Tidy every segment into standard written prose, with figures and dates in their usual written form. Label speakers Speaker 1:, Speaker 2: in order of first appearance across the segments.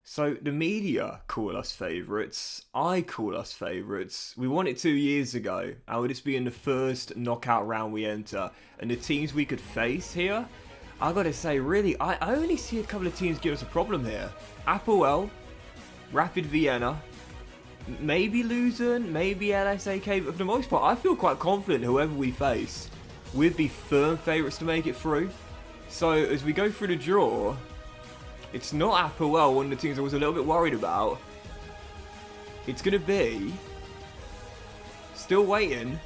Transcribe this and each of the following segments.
Speaker 1: So the media call us favourites. I call us favourites. We won it 2 years ago, and with this being the first knockout round we enter, and the teams we could face here, I gotta say, really, I only see a couple of teams give us a problem here. Apoel, Rapid Vienna, maybe Luzern, maybe LSAK, but for the most part, I feel quite confident whoever we face, we'd be firm favourites to make it through. So as we go through the draw, it's not Apoel, one of the teams I was a little bit worried about. It's going to be... Still waiting.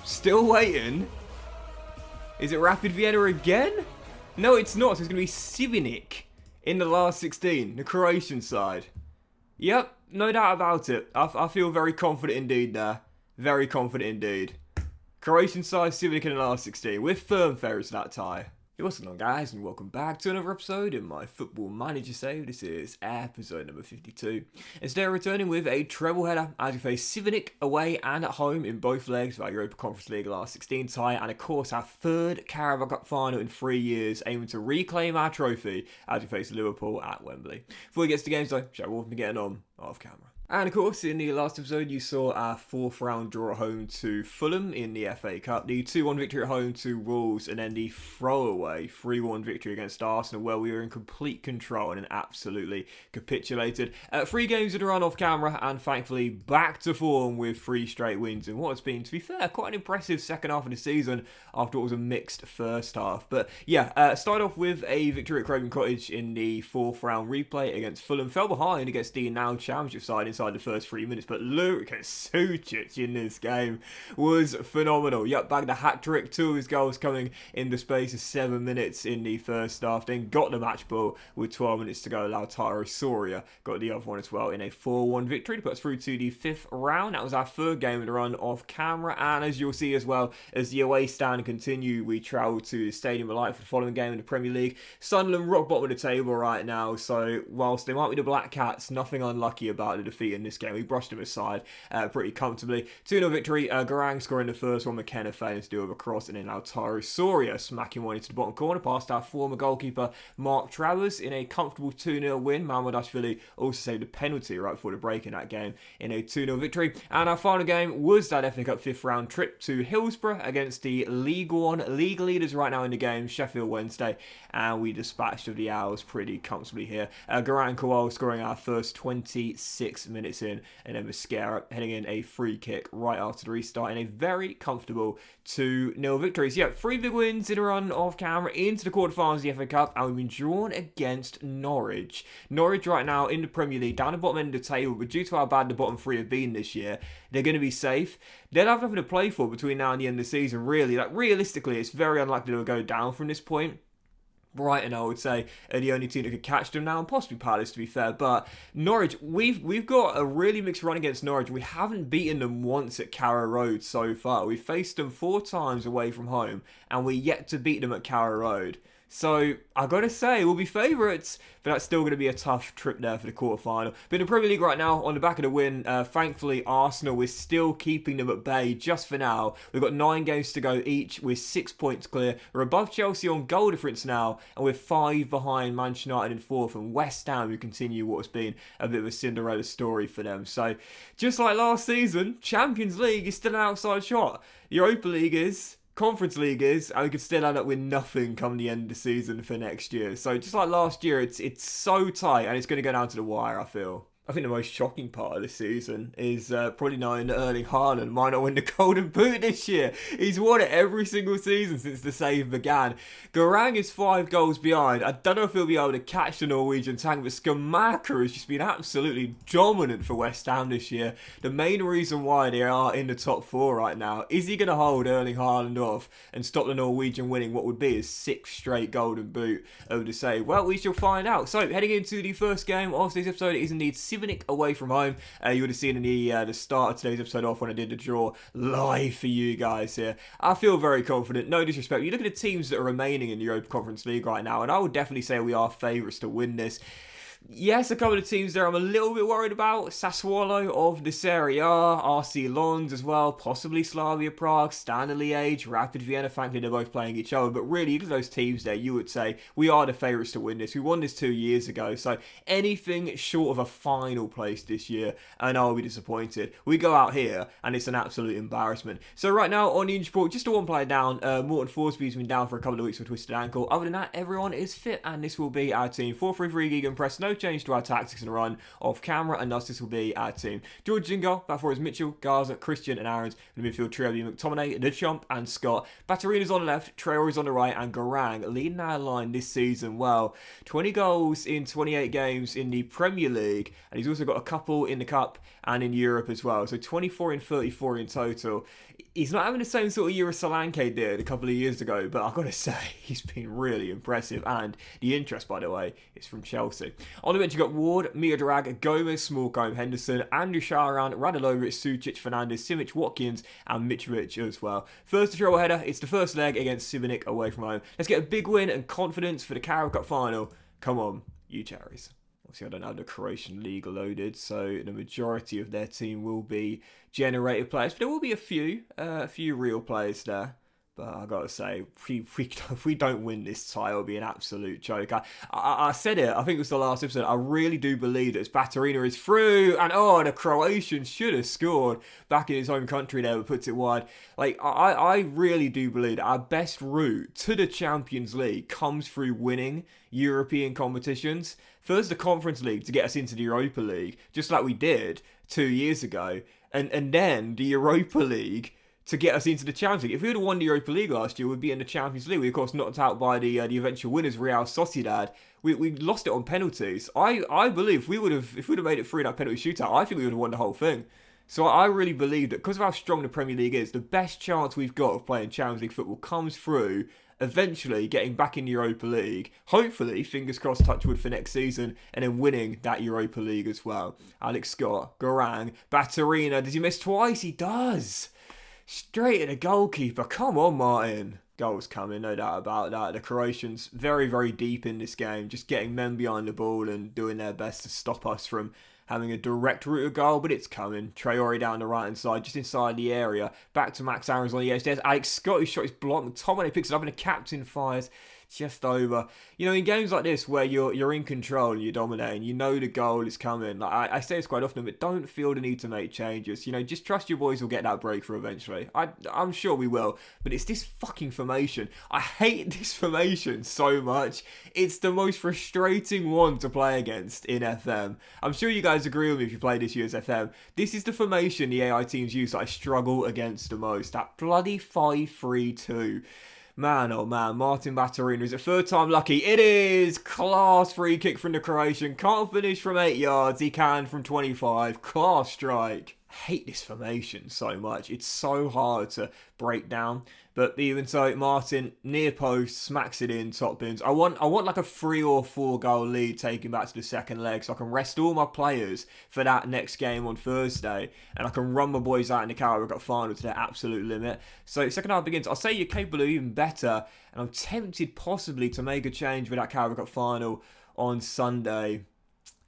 Speaker 1: Still waiting. Is it Rapid Vienna again? No, it's not. So it's going to be Civic in the last 16, the Croatian side. Yep, no doubt about it. I feel very confident indeed there. Very confident indeed. Croatian side, Civic in the last 16. We're firm favourites in that tie. Hey, what's going on, guys, and welcome back to another episode in my Football Manager save. This is episode number 52. And today we're returning with a treble header as we face Civic away and at home in both legs of our Europa Conference League last 16 tie, and of course our third Carabao Cup final in 3 years, aiming to reclaim our trophy as we face Liverpool at Wembley. Before we get to the games though, shall we be getting on off camera? And of course, in the last episode, you saw our fourth round draw at home to Fulham in the FA Cup, the 2-1 victory at home to Wolves, and then the throwaway 3-1 victory against Arsenal, where we were in complete control and absolutely capitulated. 3 games in a run off camera, and thankfully back to form with 3 straight wins in what has been, to be fair, quite an impressive second half of the season after what was a mixed first half. But yeah, start off with a victory at Craven Cottage in the fourth round replay against Fulham. Fell behind against the now Championship side inside the first 3 minutes, but Lukas Sucic in this game was phenomenal. Yep, bagged a hat-trick, 2 of his goals coming in the space of 7 minutes in the first half, then got the match ball with 12 minutes to go. Lautaro Soria got the other one as well in a 4-1 victory to put us through to the 5th round. That was our third game of the run off camera, and as you'll see as well, as the away stand continue, we travel to the Stadium of Light for the following game in the Premier League. Sunderland rock bottom of the table right now, so whilst they might be the Black Cats, nothing unlucky about the defeat in this game. We brushed them aside pretty comfortably. 2-0 victory. Garang scoring the first one, McKenna failing to do with a cross, and then Lautaro Soria smacking one into the bottom corner past our former goalkeeper Mark Travers in a comfortable 2-0 win. Mamadashvili also saved a penalty right before the break in that game in a 2-0 victory. And our final game was that FA Cup 5th round trip to Hillsborough against the League One league leaders right now in the game, Sheffield Wednesday, and we dispatched of the Owls pretty comfortably here. Garang Kowal scoring our first 26 minutes in, and then Mascara heading in a free kick right after the restart in a very comfortable 2-0 victory. So yeah, 3 big wins in a run off camera into the quarterfinals of the FA Cup, and we've been drawn against Norwich. Norwich right now in the Premier League, down the bottom end of the table, but due to how bad the bottom 3 have been this year, they're going to be safe. They'll have nothing to play for between now and the end of the season, really. Like, realistically, it's very unlikely they'll go down from this point. Brighton, I would say, are the only team that could catch them now, and possibly Palace, to be fair. But Norwich, we've got a really mixed run against Norwich. We haven't beaten them once at Carrow Road so far. We've faced them 4 times away from home, and we're yet to beat them at Carrow Road. So, I gotta say, we'll be favourites, but that's still going to be a tough trip there for the quarterfinal. But in the Premier League right now, on the back of the win, thankfully, Arsenal, we're still keeping them at bay just for now. We've got 9 games to go each. We're 6 points clear. We're above Chelsea on goal difference now, and we're 5 behind Manchester United in 4th, and West Ham, who continue what has been a bit of a Cinderella story for them. So, just like last season, Champions League is still an outside shot. Europa League is... Conference League is, and we could still end up with nothing come the end of the season for next year. So just like last year, it's so tight, and it's going to go down to the wire, I feel. I think the most shocking part of the season is probably knowing that Erling Haaland might not win the Golden Boot this year. He's won it every single season since the save began. Garang is 5 goals behind. I don't know if he'll be able to catch the Norwegian tank, but Skamaka has just been absolutely dominant for West Ham this year. The main reason why they are in the top 4 right now, is he going to hold Erling Haaland off and stop the Norwegian winning what would be his 6th straight Golden Boot of the save? Well, we shall find out. So, heading into the first game of this episode, it is indeed Civic away from home. You would have seen in the start of today's episode off when I did the draw live for you guys here. I feel very confident, no disrespect. You look at the teams that are remaining in the Europa Conference League right now, and I would definitely say we are favourites to win this. Yes, a couple of teams there I'm a little bit worried about. Sassuolo of the Serie A, RC Lens as well, possibly Slavia Prague, Standard Liège, Rapid Vienna. Frankly, they're both playing each other. But really, those teams there, you would say, we are the favourites to win this. We won this 2 years ago. So anything short of a final place this year, and I'll be disappointed. We go out here, and it's an absolute embarrassment. So right now, on the Inch report, just a one player down. Morten Forsby's been down for a couple of weeks with a twisted ankle. Other than that, everyone is fit, and this will be our team. 4-3-3 Gegenpress, no change to our tactics and run off camera, and thus this will be our team. George in goal, back four is Mitchell, Garza, Christian and Aarons. In the midfield trio will be McTominay, the Chump and Scott. Batterina's on the left, Traore's on the right, and Garang leading our line this season well. 20 goals in 28 games in the Premier League, and he's also got a couple in the Cup and in Europe as well. So 24 in 34 in total. He's not having the same sort of year as Solanke did a couple of years ago, but I've got to say, he's been really impressive. And the interest, by the way, is from Chelsea. On the bench, you've got Ward, Miodrag, Gomez, Smallcombe, Henderson, Andrew Sharan, Radulovic, Sucic, Fernandes, Simic, Watkins, and Mitrovic as well. First to throw a header, it's the first leg against Civic away from home. Let's get a big win and confidence for the Carabao Cup final. Come on, you cherries. Obviously, I don't have the Croatian League loaded, so the majority of their team will be generated players. But there will be a few real players there. But I've got to say, if we don't win this tie, it'll be an absolute joke. I said it, I think it was the last episode, I really do believe that Batterina is through. And the Croatian should have scored back in his home country there, but puts it wide. Like, I really do believe that our best route to the Champions League comes through winning European competitions. First, the Conference League to get us into the Europa League, just like we did 2 years ago. And then the Europa League to get us into the Champions League. If we would have won the Europa League last year, we'd be in the Champions League. We, of course, knocked out by the eventual winners, Real Sociedad. We lost it on penalties. I believe if we would have made it through that penalty shootout, I think we would have won the whole thing. So I really believe that because of how strong the Premier League is, the best chance we've got of playing Champions League football comes through eventually getting back in the Europa League, hopefully, fingers crossed, touch wood for next season, and then winning that Europa League as well. Alex Scott, Garang, Batterina, does he miss twice? He does! Straight at the goalkeeper. Come on, Martin. Goals coming, no doubt about that. The Croatians very, very deep in this game, just getting men behind the ball and doing their best to stop us from having a direct route of goal, but it's coming. Traore down the right-hand side, just inside the area. Back to Max Aarons on the edge. There's Alex Scott, who shot his block. McTominay picks it up and the captain fires just over. You know, in games like this where you're in control and you're dominating, you know the goal is coming. Like I say this quite often, but don't feel the need to make changes. You know, just trust your boys will get that breakthrough eventually. I'm sure we will, but it's this fucking formation. I hate this formation so much. It's the most frustrating one to play against in FM. I'm sure you guys agree with me if you play this year's FM. This is the formation the AI teams use that I struggle against the most. That bloody 5-3-2. Man, oh man, Martin Batterina, is it third time lucky? It is! Class free kick from the Croatian. Can't finish from 8 yards. He can from 25. Class strike. Hate this formation so much. It's so hard to break down. But even so, Martin, near post, smacks it in, top bins. I want like a 3 or 4 goal lead taking back to the second leg so I can rest all my players for that next game on Thursday. And I can run my boys out in the Carabao Cup final to their absolute limit. So second half begins. I'll say you're capable of even better. And I'm tempted possibly to make a change for that Carabao Cup final on Sunday.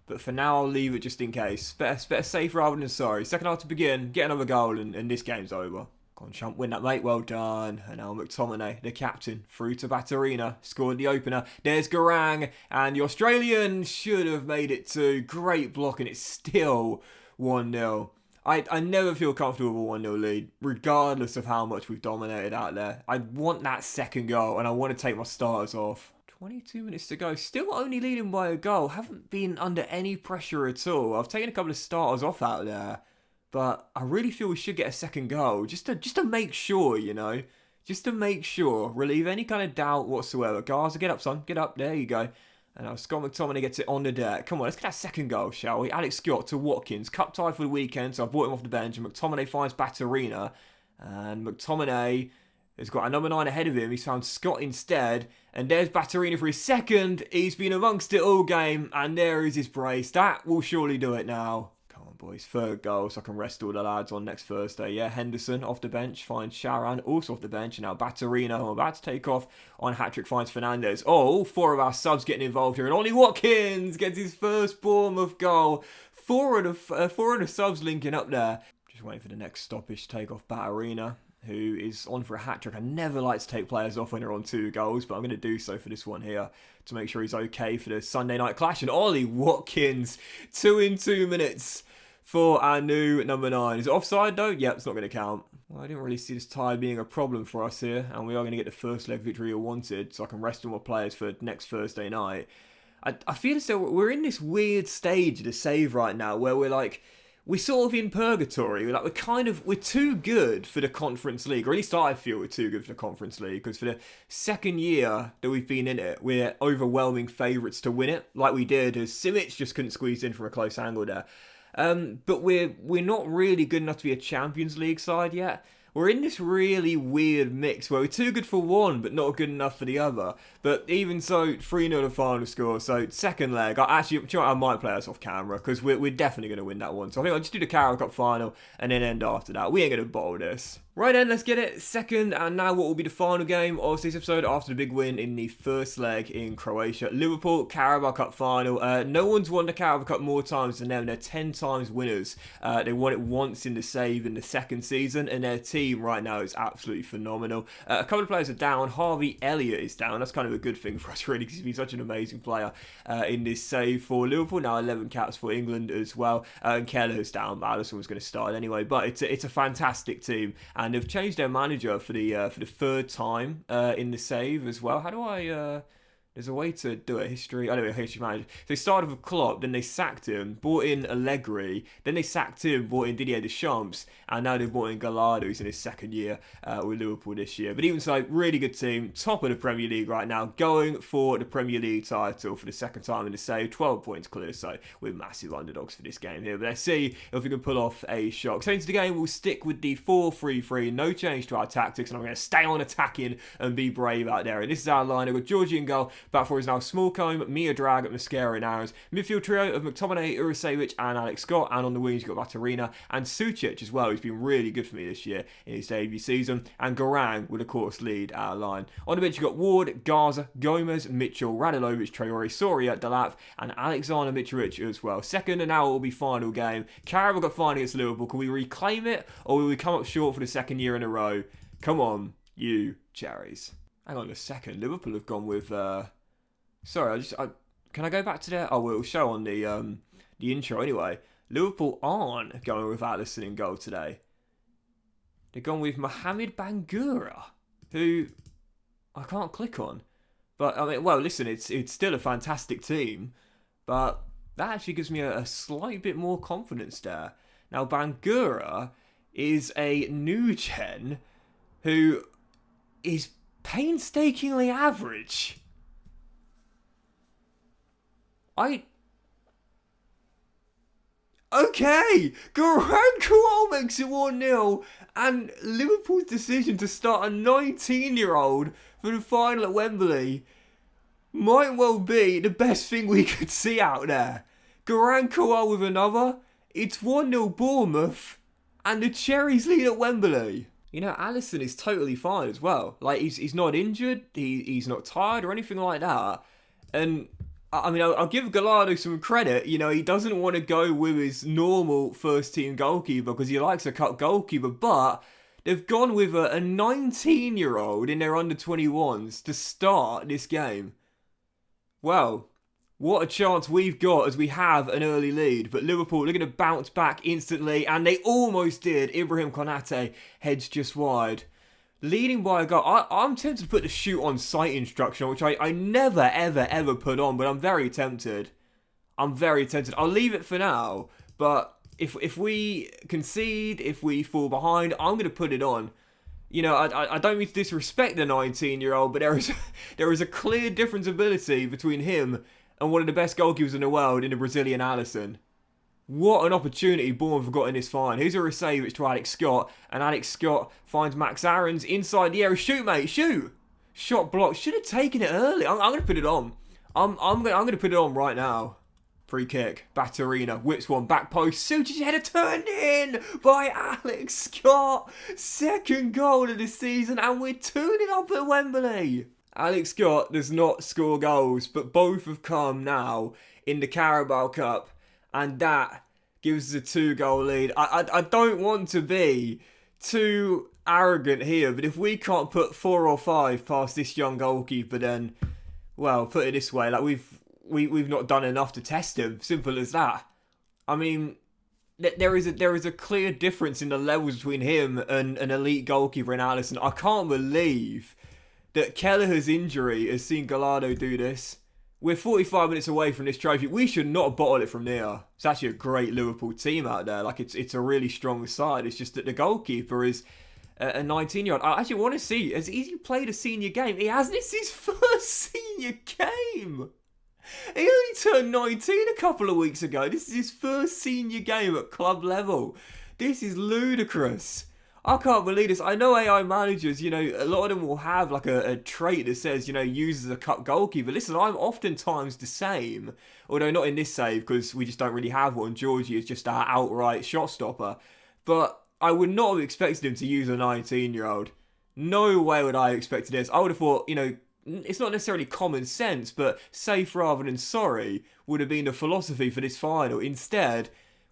Speaker 1: But for now, I'll leave it just in case. Better safe rather than sorry. Second half to begin, get another goal, and this game's over. Go on, Chump, win that, mate. Well done. And now McTominay, the captain, through to Batterina. Scored the opener. There's Garang. And the Australian should have made it too. Great block, and it's still 1-0. I never feel comfortable with a 1-0 lead, regardless of how much we've dominated out there. I want that second goal, and I want to take my starters off. 22 minutes to go. Still only leading by a goal. Haven't been under any pressure at all. I've taken a couple of starters off out there. But I really feel we should get a second goal. Just to make sure, you know. Just to make sure. Relieve any kind of doubt whatsoever. Garza, get up, son. Get up. There you go. And now Scott McTominay gets it on the deck. Come on, let's get that second goal, shall we? Alex Scott to Watkins. Cup tie for the weekend, so I've brought him off the bench. And McTominay finds Batterina. And McTominay has got a number 9 ahead of him. He's found Scott instead. And there's Batterina for his second. He's been amongst it all game. And there is his brace. That will surely do it now. boys. Third goal, so I can rest all the lads on next Thursday. Yeah, Henderson off the bench finds Sharan, also off the bench. And now Batterina, who I'm about to take off on hat-trick, finds Fernandez. Oh, all four of our subs getting involved here. And Ollie Watkins gets his first Bournemouth goal. Four of the subs linking up there. Just waiting for the next stoppage to take off Batterina, who is on for a hat-trick. I never like to take players off when they're on 2 goals, but I'm going to do so for this one here to make sure he's okay for the Sunday night clash. And Ollie Watkins, 2 in 2 minutes for our new number 9. Is it offside though? Yep, it's not going to count. Well, I didn't really see this tie being a problem for us here, and we are going to get the first leg victory we wanted, so I can rest all my players for next Thursday night. I feel as though we're in this weird stage of the save right now where we're sort of in purgatory. We're too good for the Conference League, or at least I feel we're too good for the Conference League, because for the second year that we've been in it, we're overwhelming favourites to win it, like we did, as Civic just couldn't squeeze in from a close angle there. But we're not really good enough to be a Champions League side yet. We're in this really weird mix where we're too good for one, but not good enough for the other. But even so, 3-0 the final score. So, second leg. I might play us off camera, because we're definitely going to win that one. So, I think I'll just do the Carabao Cup final and then end after that. We ain't going to bowl this. Right then, let's get it. Second, and now what will be the final game of this episode after the big win in the first leg in Croatia. Liverpool Carabao Cup final. No one's won the Carabao Cup more times than them. They're 10 times winners. They won it once in the save in the second season, and their team right now is absolutely phenomenal. A couple of players are down. Harvey Elliott is down. That's kind of a good thing for us, really, because he's been such an amazing player in this save for Liverpool. Now 11 caps for England as well. And Keller's down, but Alisson was going to start anyway. But it's a fantastic team, and they've changed their manager for the third time in the save as well. How do I? There's a way to do it. History. Anyway, history manager. So they started with Klopp, then they sacked him, brought in Allegri, then they sacked him, brought in Didier Deschamps, and now they've brought in Gallardo, who's in his second year with Liverpool this year. But even so, really good team, top of the Premier League right now, going for the Premier League title for the second time in the save. 12 points clear, so we're massive underdogs for this game here. But let's see if we can pull off a shock. So into the game, we'll stick with the 4-3-3, no change to our tactics, and I'm going to stay on attacking and be brave out there. And this is our line. I've got Georgie in goal. Back four is now Smallcombe, Mia Drag, Mascara and Arrows. Midfield trio of McTominay, Urisevic and Alex Scott. And on the wings, you've got Batterina and Sucic as well, who's been really good for me this year in his debut season. And Garang would, of course, lead our line. On the bench, you've got Ward, Garza, Gomez, Mitchell, Radilovic, Traore, Soria, Delap, and Alexander Mitrovic as well. Second, and now it will be final game. Carabao Cup final against Liverpool. Can we reclaim it, or will we come up short for the second year in a row? Come on, you cherries. Hang on a second. Liverpool have gone with... Sorry, can I go back to that? Oh, well, it'll show on the intro anyway. Liverpool aren't going with Alisson in goal today. They've gone with Mohamed Bangura, who I can't click on. But, I mean, well, listen, it's still a fantastic team, but that actually gives me a slight bit more confidence there. Now, Bangura is a new gen who is painstakingly average. Okay! Garang makes it 1-0, and Liverpool's decision to start a 19-year-old for the final at Wembley might well be the best thing we could see out there. Garang with another. It's 1-0 Bournemouth, and the Cherries lead at Wembley. You know, Alisson is totally fine as well. Like, he's not injured, he's not tired or anything like that, and... I mean, I'll give Gallardo some credit. You know, he doesn't want to go with his normal first-team goalkeeper because he likes a cut goalkeeper, but they've gone with a 19-year-old in their under-21s to start this game. Well, what a chance we've got as we have an early lead. But Liverpool, they're going to bounce back instantly, and they almost did. Ibrahim Konate heads just wide. Leading by a goal. I'm tempted to put the shoot on sight instruction, which I never, ever put on, but I'm very tempted. I'll leave it for now, but if we concede, if we fall behind, I'm going to put it on. You know, I don't mean to disrespect the 19-year-old, but there is a clear difference of ability between him and one of the best goalkeepers in the world in the Brazilian Alisson. What an opportunity Bournemouth have got in this fine. Here's a Urisevic to Alex Scott, and Alex Scott finds Max Aarons inside the area. Shoot, mate, shoot! Shot blocked. Should have taken it early. I'm going to put it on. I'm going to put it on right now. Free kick. Baturina whips one back post. Suchic's header turned in by Alex Scott. Second goal of the season, and we're 2-0 up at Wembley. Alex Scott does not score goals, but both have come now in the Carabao Cup, and that gives us a 2-goal lead. I don't want to be too arrogant here, but if we can't put 4 or 5 past this young goalkeeper, then, well, put it this way, like we've not done enough to test him. Simple as that. I mean, there is a clear difference in the levels between him and an elite goalkeeper in Alisson. I can't believe that Kelleher's injury has seen Gallardo do this. We're 45 minutes away from this trophy. We should not bottle it from there. It's actually a great Liverpool team out there. Like, it's a really strong side. It's just that the goalkeeper is a 19-year-old. I actually want to see, has he played a senior game? He hasn't. It's his first senior game. He only turned 19 a couple of weeks ago. This is his first senior game at club level. This is ludicrous. I can't believe this. I know AI managers, a lot of them will have like a trait that says, use as a cup goalkeeper. Listen, I'm oftentimes the same. Although not in this save, because we just don't really have one. Georgie is just our outright shot stopper. But I would not have expected him to use a 19-year-old. No way would I have expected this. I would have thought, it's not necessarily common sense, but safe rather than sorry would have been the philosophy for this final. Instead,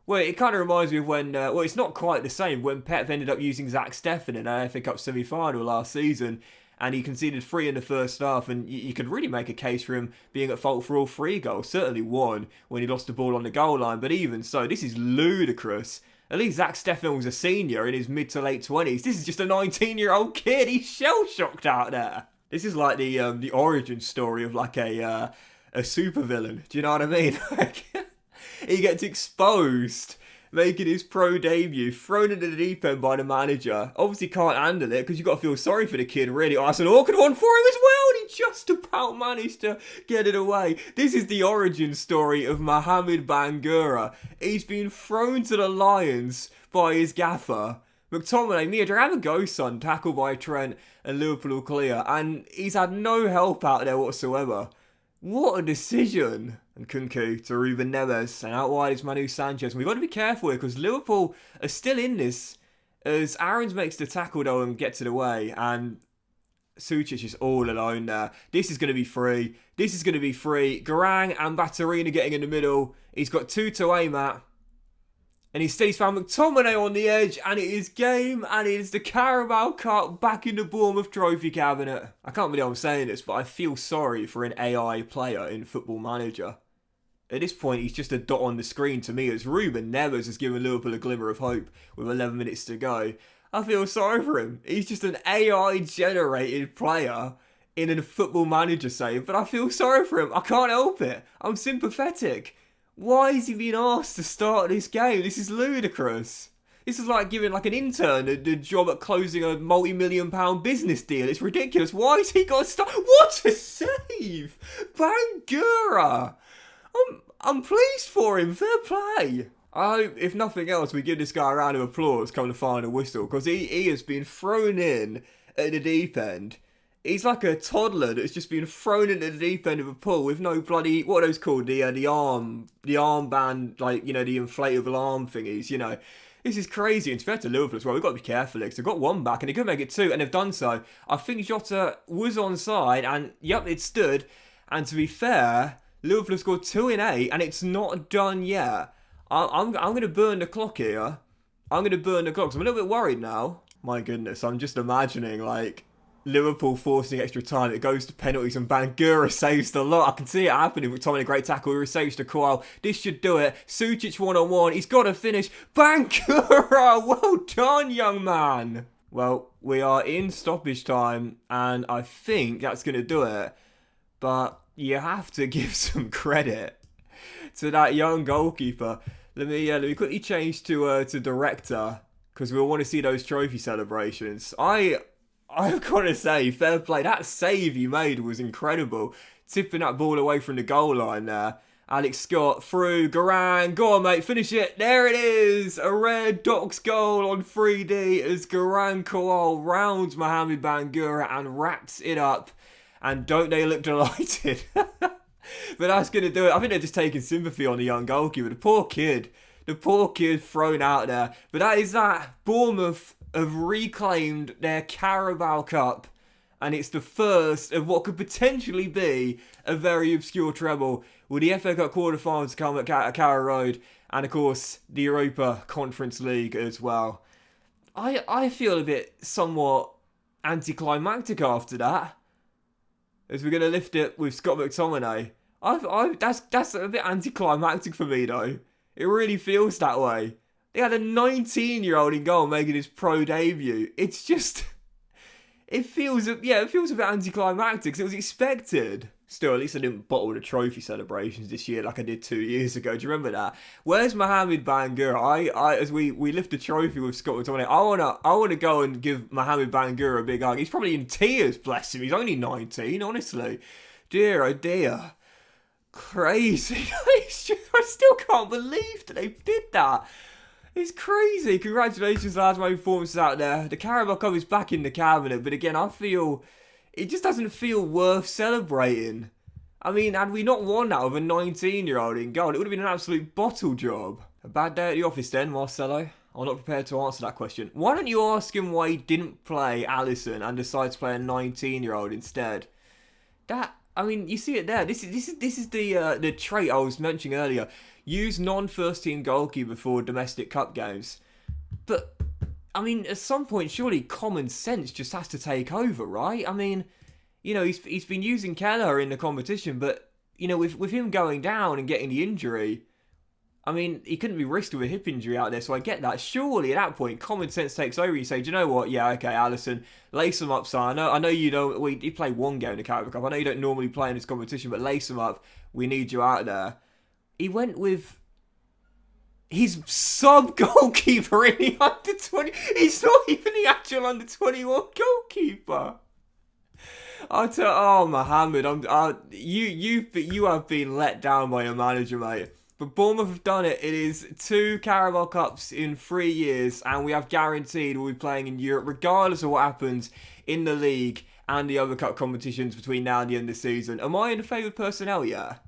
Speaker 1: well, it kind of reminds me of when, it's not quite the same, when Pep ended up using Zach Steffen in an FA Cup semi-final last season, and he conceded 3 in the first half, and you could really make a case for him being at fault for all 3 goals. Certainly one when he lost the ball on the goal line, but even so, this is ludicrous. At least Zach Steffen was a senior in his mid to late 20s. This is just a 19-year-old kid. He's shell-shocked out there. This is like the origin story of like a supervillain. Do you know what I mean? He gets exposed, making his pro debut, thrown into the deep end by the manager. Obviously can't handle it, because you've got to feel sorry for the kid, really. Oh, it's an awkward one for him as well, and he just about managed to get it away. This is the origin story of Mohamed Bangura. He's been thrown to the lions by his gaffer. McTominay, Mia, have a go, son. Tackled by Trent, and Liverpool clear. And he's had no help out there whatsoever. What a decision. And Kunku to Ruben Neves, and out wide is Manu Sanchez. And we've got to be careful here, because Liverpool are still in this, as Aarons makes the tackle though and gets it away, and Suchich is all alone there. This is going to be free. This is going to be free. Garang and Baturina getting in the middle. He's got 2 to aim at. And he stays found McTominay on the edge, and it is game, and it is the Carabao Cup back in the Bournemouth trophy cabinet. I can't believe I'm saying this, but I feel sorry for an AI player in Football Manager. At this point, he's just a dot on the screen to me, as Ruben Neves has given Liverpool a glimmer of hope with 11 minutes to go. I feel sorry for him. He's just an AI-generated player in a Football Manager save, but I feel sorry for him. I can't help it. I'm sympathetic. Why is he being asked to start this game? This is ludicrous. This is like giving like an intern the job at closing a multi-million-pound business deal. It's ridiculous. Why has he got to start? What a save! Bangura! I'm pleased for him. Fair play. I hope, if nothing else, we give this guy a round of applause come the final whistle, because he has been thrown in at the deep end. He's like a toddler that's just been thrown into the deep end of a pool with no bloody, what are those called? The armband, like, the inflatable arm thingies, This is crazy. And fair to Liverpool as well, we've got to be careful because they've got 1 back and they could make it 2, and they've done so. I think Jota was onside, and yep, it stood. And to be fair, Liverpool have scored 2 in 8, and it's not done yet. I'm going to burn the clock here. I'm going to burn the clock, because I'm a little bit worried now. My goodness, I'm just imagining, like, Liverpool forcing extra time. It goes to penalties, and Bangura saves the lot. I can see it happening. McTominay, a great tackle. He saves to Coyle. This should do it. Suchich 1-on-1. He's got to finish. Bangura! Well done, young man. Well, we are in stoppage time, and I think that's going to do it. But you have to give some credit to that young goalkeeper. Let me quickly change to director, because we'll want to see those trophy celebrations. I've got to say, fair play. That save he made was incredible. Tipping that ball away from the goal line there. Alex Scott through. Garang. Go on, mate. Finish it. There it is. A rare Docs goal on 3D as Garang Koal rounds Mohamed Bangura and wraps it up. And don't they look delighted? But that's going to do it. I think they're just taking sympathy on the young goalkeeper. The poor kid thrown out there. But that is that. Bournemouth have reclaimed their Carabao Cup. And it's the first of what could potentially be a very obscure treble, with the FA Cup quarterfinals to come at Carrow Road, and of course the Europa Conference League as well. I feel a bit somewhat anticlimactic after that, as we're going to lift it with Scott McTominay. That's a bit anticlimactic for me though. It really feels that way. They had a 19-year-old in goal making his pro debut. It's just... It feels a bit anticlimactic because it was expected. Still, at least I didn't bottle the trophy celebrations this year like I did 2 years ago. Do you remember that? Where's Mohamed Bangura? As we lift the trophy with Scott McTominay, I wanna go and give Mohamed Bangura a big hug. He's probably in tears, bless him. He's only 19, honestly. Dear oh dear. Crazy. I still can't believe that they did that. It's crazy. Congratulations, lads, my performances out there. The Carabao Cup is back in the cabinet, but again, I feel it just doesn't feel worth celebrating. I mean, had we not won that with a 19-year-old in goal, it would have been an absolute bottle job. A bad day at the office then, Marcelo? I'm not prepared to answer that question. Why don't you ask him why he didn't play Alisson and decided to play a 19-year-old instead? I mean, you see it there. This is the trait I was mentioning earlier. Use non-first team goalkeeper for domestic cup games. But, I mean, at some point, surely common sense just has to take over, right? I mean, you know, he's been using Keller in the competition, but, you know, with him going down and getting the injury, I mean, he couldn't be risked with a hip injury out there, so I get that. Surely, at that point, common sense takes over. You say, do you know what? Yeah, okay, Alisson, lace him up, son. I know you don't... Well, you play one game in the Carabao Cup. I know you don't normally play in this competition, but lace him up. We need you out there. He went with his sub-goalkeeper in the under-20... He's not even the actual under-21 goalkeeper. Mohamed, you have been let down by your manager, mate. But Bournemouth have done it. It is 2 Carabao Cups in 3 years, and we have guaranteed we'll be playing in Europe, regardless of what happens in the league and the other cup competitions between now and the end of the season. Am I in the favoured personnel yet?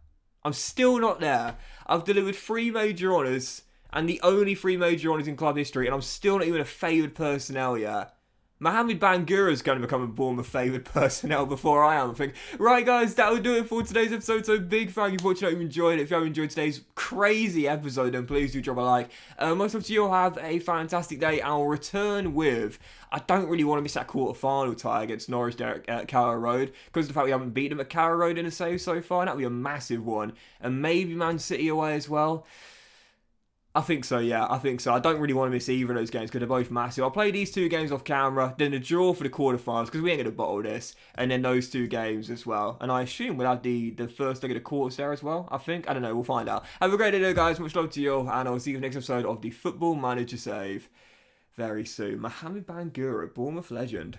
Speaker 1: I'm still not there. I've delivered 3 major honours, and the only 3 major honours in club history, and I'm still not even a favoured personnel yet. Mohamed Bangura is going to become a Bournemouth favoured personnel before I am, I think. Right, guys, that will do it for today's episode. So, big thank you for watching. I hope you enjoyed it. If you have enjoyed today's crazy episode, then please do drop a like. Most of you all have a fantastic day. I'll return with... I don't really want to miss that quarter-final tie against Norwich there at Carrow Road, because of the fact we haven't beaten them at Carrow Road in a save so far. That would be a massive one. And maybe Man City away as well. I think so, yeah. I think so. I don't really want to miss either of those games because they're both massive. I'll play these 2 games off camera, then the draw for the quarterfinals because we ain't going to bottle this, and then those 2 games as well. And I assume we'll have the first leg of the quarters there as well, I think. I don't know. We'll find out. Have a great day, guys. Much love to you all, and I'll see you in the next episode of the Football Manager Save very soon. Mohamed Bangura, Bournemouth legend.